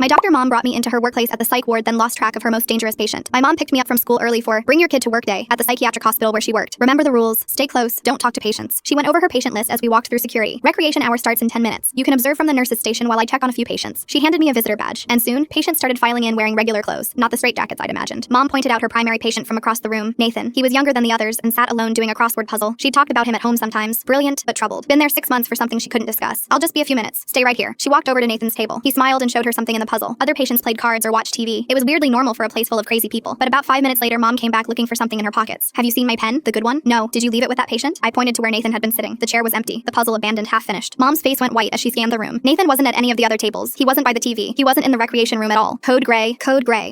My doctor mom brought me into her workplace at the psych ward, then lost track of her most dangerous patient. My mom picked me up from school early for bring your kid to work day at the psychiatric hospital where she worked. Remember the rules, stay close, don't talk to patients. She went over her patient list as we walked through security. Recreation hour starts in 10 minutes. You can observe from the nurse's station while I check on a few patients. She handed me a visitor badge, and soon, patients started filing in wearing regular clothes, not the straitjackets I'd imagined. Mom pointed out her primary patient from across the room, Nathan. He was younger than the others and sat alone doing a crossword puzzle. She'd talked about him at home sometimes. Brilliant, but troubled. Been there 6 months for something she couldn't discuss. I'll just be a few minutes. Stay right here. She walked over to Nathan's table. He smiled and showed her something in the puzzle. Other patients played cards or watched TV. It was weirdly normal for a place full of crazy people. But about 5 minutes later, Mom came back looking for something in her pockets. Have you seen my pen? The good one? No. Did you leave it with that patient? I pointed to where Nathan had been sitting. The chair was empty. The puzzle abandoned, half finished. Mom's face went white as she scanned the room. Nathan wasn't at any of the other tables. He wasn't by the TV. He wasn't in the recreation room at all. Code gray,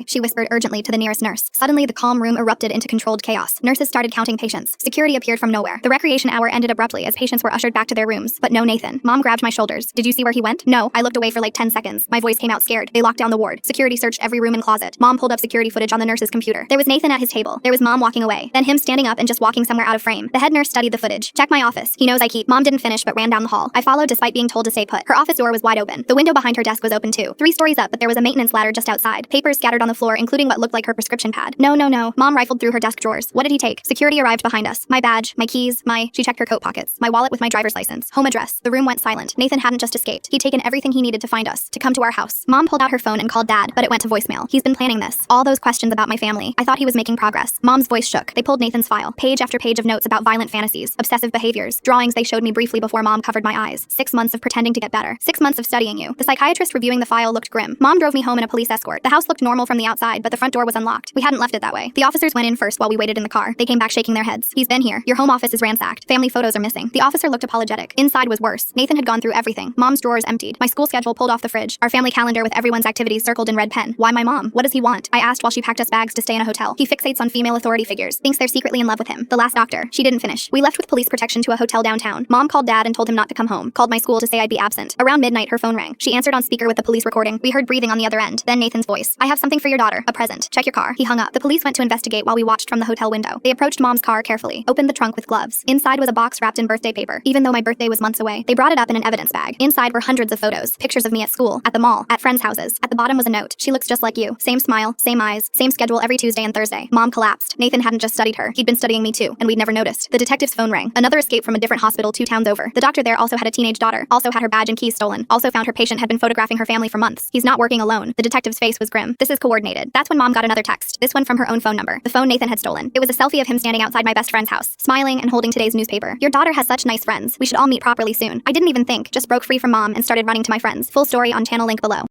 she whispered urgently to the nearest nurse. Suddenly, the calm room erupted into controlled chaos. Nurses started counting patients. Security appeared from nowhere. The recreation hour ended abruptly as patients were ushered back to their rooms. But no Nathan. Mom grabbed my shoulders. Did you see where he went? No. I looked away for like 10 seconds. My voice came out scared. They locked down the ward. Security searched every room and closet. Mom pulled up security footage on the nurse's computer. There was Nathan at his table. There was Mom walking away. Then him standing up and just walking somewhere out of frame. The head nurse studied the footage. Check my office. He knows I keep. Mom didn't finish but ran down the hall. I followed despite being told to stay put. Her office door was wide open. The window behind her desk was open too. 3 stories up, but there was a maintenance ladder just outside. Papers scattered on the floor, including what looked like her prescription pad. No. Mom rifled through her desk drawers. What did he take? Security arrived behind us. My badge, my keys, she checked her coat pockets. My wallet with my driver's license. Home address. The room went silent. Nathan hadn't just escaped. He'd taken everything he needed to find us, to come to our house. Mom pulled out her phone and called Dad, but it went to voicemail. He's been planning this. All those questions about my family. I thought he was making progress. Mom's voice shook. They pulled Nathan's file. Page after page of notes about violent fantasies, obsessive behaviors, drawings they showed me briefly before Mom covered my eyes. 6 months of pretending to get better. 6 months of studying you. The psychiatrist reviewing the file looked grim. Mom drove me home in a police escort. The house looked normal from the outside, but the front door was unlocked. We hadn't left it that way. The officers went in first while we waited in the car. They came back shaking their heads. He's been here. Your home office is ransacked. Family photos are missing. The officer looked apologetic. Inside was worse. Nathan had gone through everything. Mom's drawers emptied. My school schedule pulled off the fridge. Our family calendar with everyone's activities circled in red pen. Why my mom? What does he want? I asked while she packed us bags to stay in a hotel. He fixates on female authority figures. Thinks they're secretly in love with him. The last doctor. She didn't finish. We left with police protection to a hotel downtown. Mom called Dad and told him not to come home. Called my school to say I'd be absent. Around midnight, her phone rang. She answered on speaker with the police recording. We heard breathing on the other end. Then Nathan's voice. I have something for your daughter. A present. Check your car. He hung up. The police went to investigate while we watched from the hotel window. They approached Mom's car carefully. Opened the trunk with gloves. Inside was a box wrapped in birthday paper. Even though my birthday was months away, they brought it up in an evidence bag. Inside were hundreds of photos. Pictures of me at school, at the mall, at friends' houses. At the bottom was a note. She looks just like you. Same smile, same eyes, same schedule every Tuesday and Thursday. Mom collapsed. Nathan hadn't just studied her. He'd been studying me too, and we'd never noticed. The detective's phone rang. Another escape from a different hospital 2 towns over. The doctor there also had a teenage daughter. Also had her badge and keys stolen. Also found her patient had been photographing her family for months. He's not working alone. The detective's face was grim. This is coordinated. That's when Mom got another text. This one from her own phone number. The phone Nathan had stolen. It was a selfie of him standing outside my best friend's house, smiling and holding today's newspaper. Your daughter has such nice friends. We should all meet properly soon. I didn't even think. Just broke free from Mom and started running to my friends. Full story on channel link below.